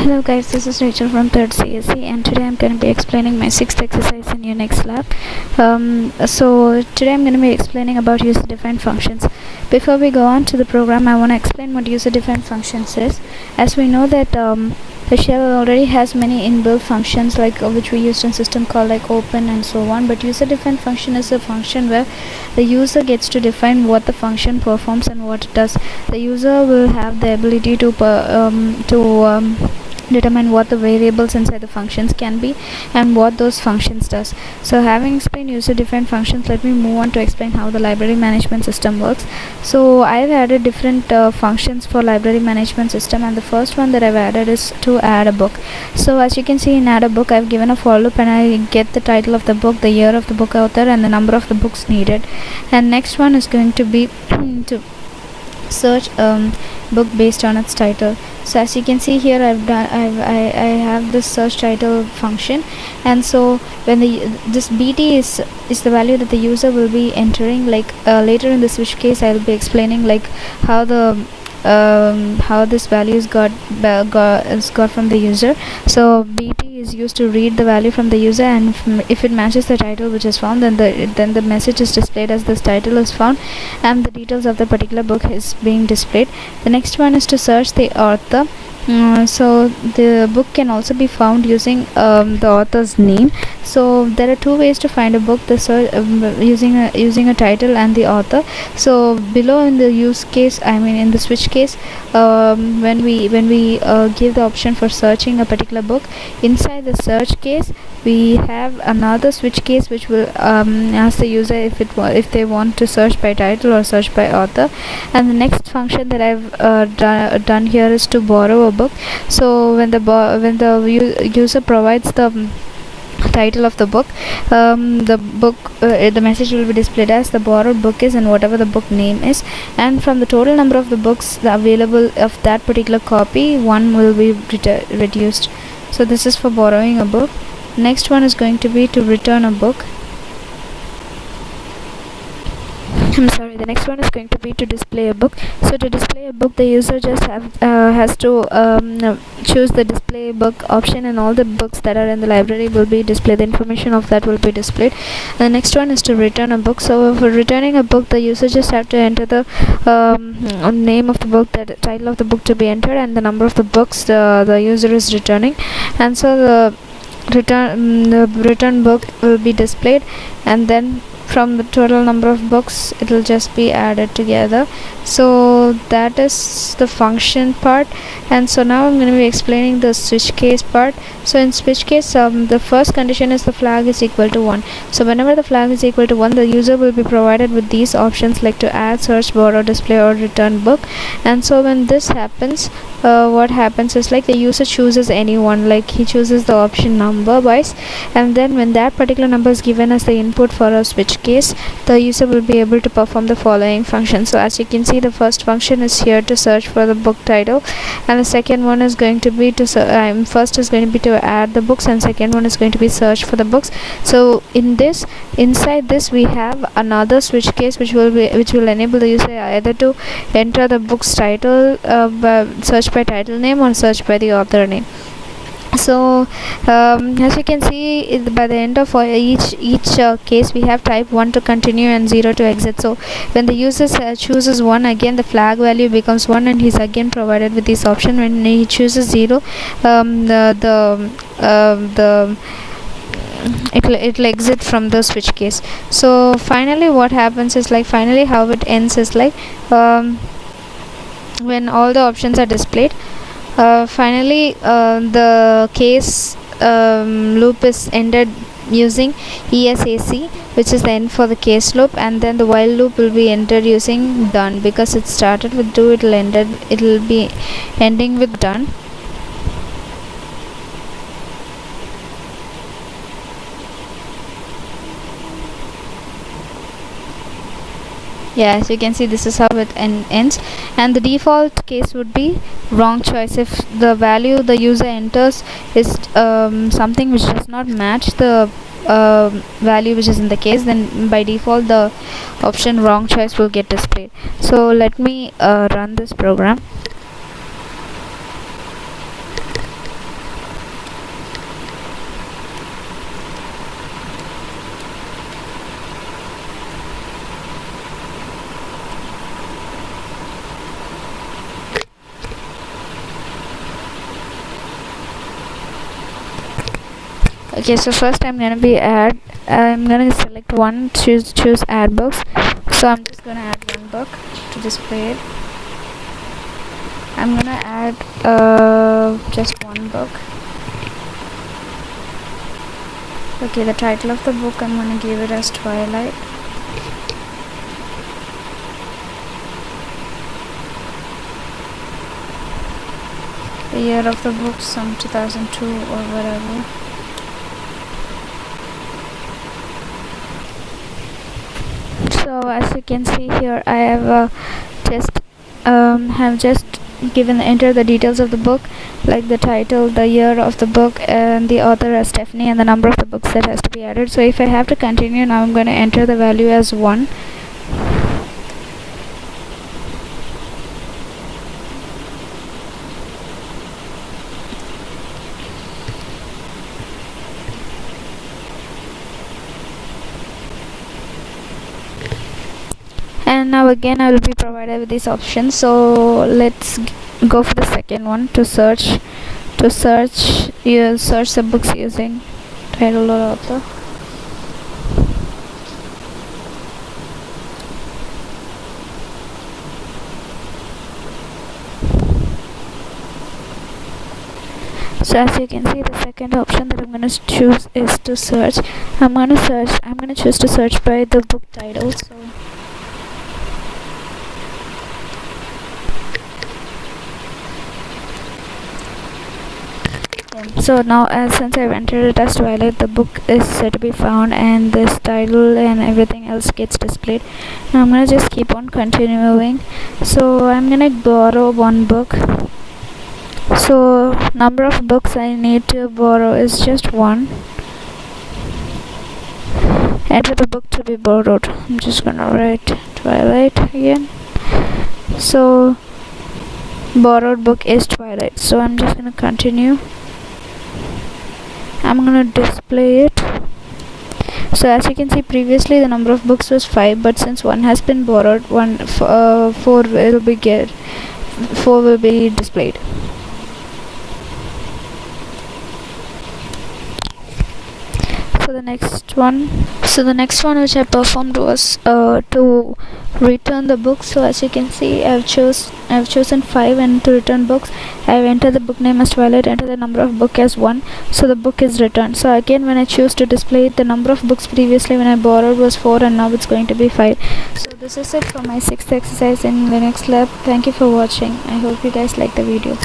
Hello guys, this is Rachel from 3rd CSE, and today I'm going to be explaining my 6th exercise in Unix lab. So today I'm going to be explaining about user-defined functions. Before we go on to the program, I want to explain what user-defined functions is. As we know that the shell already has many inbuilt functions which we used in system call like open and so on, but user-defined function is a function where the user gets to define what the function performs and what it does. The user will have the ability to determine what the variables inside the functions can be and what those functions does. So having explained user-defined functions, let me move on to explain how the library management system works. So I've added different functions for library management system, and the first one that I've added is to add a book. So as you can see in add a book, I've given a for loop and I get the title of the book, the year of the book author, and the number of the books needed. And next one is going to be to search book based on its title. So as you can see here, I have this search title function, and so when this bt is the value that the user will be entering. Later in the switch case, I'll be explaining how this value is got from the user. So bt is used to read the value from the user, and if it matches the title which is found, then the message is displayed as this title is found and the details of the particular book is being displayed. The next one is to search the author. So the book can also be found using the author's name. So there are two ways to find a book: the search using a title and the author. So below in the use case, in the switch case, when we give the option for searching a particular book, inside the search case we have another switch case which will ask the user if they want to search by title or search by author. And the next function that I've done here is to borrow a book. So when the user provides the title of the book, the message will be displayed as the borrowed book is and whatever the book name is, and from the total number of the books available of that particular copy, one will be reduced. So this is for borrowing a book. Next one is going to be to return a book. The next one is going to be to display a book. So to display a book, the user just has to choose the display book option, and all the books that are in the library will be displayed. The information of that will be displayed. The next one is to return a book. So for returning a book, the user just have to enter the name of the book, the title of the book to be entered, and the number of the books the user is returning. And so the return book will be displayed, and then from the total number of books it will just be added together. So that is the function part. And so now I'm going to be explaining the switch case part. So in switch case, the first condition is the flag is equal to 1. So whenever the flag is equal to 1, the user will be provided with these options like to add, search, borrow, display, or return book. And so when this happens, what happens is the user chooses any one, he chooses the option number wise, and then when that particular number is given as the input for a switch case, the user will be able to perform the following function. So as you can see, the first function is here to search for the book title, and the second one is going to be to first is going to be to add the books, and second one is going to be search for the books. So inside this we have another switch case which will enable the user either to enter the book's title, search by title name, or search by the author name. So as you can see, by the end of each case, we have type 1 to continue and 0 to exit. So when the user chooses 1, again the flag value becomes 1, and he's again provided with this option. When he chooses 0, it'll exit from the switch case. So finally what happens is finally how it ends is when all the options are displayed, finally the case loop is ended using ESAC, which is the end for the case loop, and then the while loop will be entered using done. Because it started with do, it'll be ending with done. Yeah, as you can see, this is how it ends, and the default case would be wrong choice. If the value the user enters is something which does not match the value which is in the case, then by default the option wrong choice will get displayed. So let me run this program. Okay, so first I'm gonna select one, choose add books. So I'm just gonna add one book to display it. I'm gonna add just one book. Okay, the title of the book, I'm gonna give it as Twilight. The year of the book, some 2002 or whatever. So as you can see here, I have just enter the details of the book, like the title, the year of the book, and the author as Stephanie, and the number of the books that has to be added. So if I have to continue now, I'm going to enter the value as 1. And now again I will be provided with this option. So let's go for the second one. To search, you search the books using title or author. So as you can see, the second option that I'm going to choose is to search. I'm going to choose to search by the book title. So now, since I've entered it as Twilight, the book is set to be found, and this title and everything else gets displayed. Now I'm gonna just keep on continuing. So I'm gonna borrow one book. So number of books I need to borrow is just 1. Enter the book to be borrowed. I'm just gonna write Twilight again. So borrowed book is Twilight. So I'm just gonna continue. I'm gonna display it. So as you can see, previously the number of books was 5, but since 1 has been borrowed, 4 will be displayed. So the next one which I performed was to return the book. So as you can see, I've chosen 5, and to return books I've entered the book name as Twilight, enter the number of book as 1, so the book is returned. So again, when I choose to display it, the number of books previously when I borrowed was 4, and now it's going to be 5. So this is it for my 6th exercise in Linux Lab. Thank you for watching. I hope you guys like the video.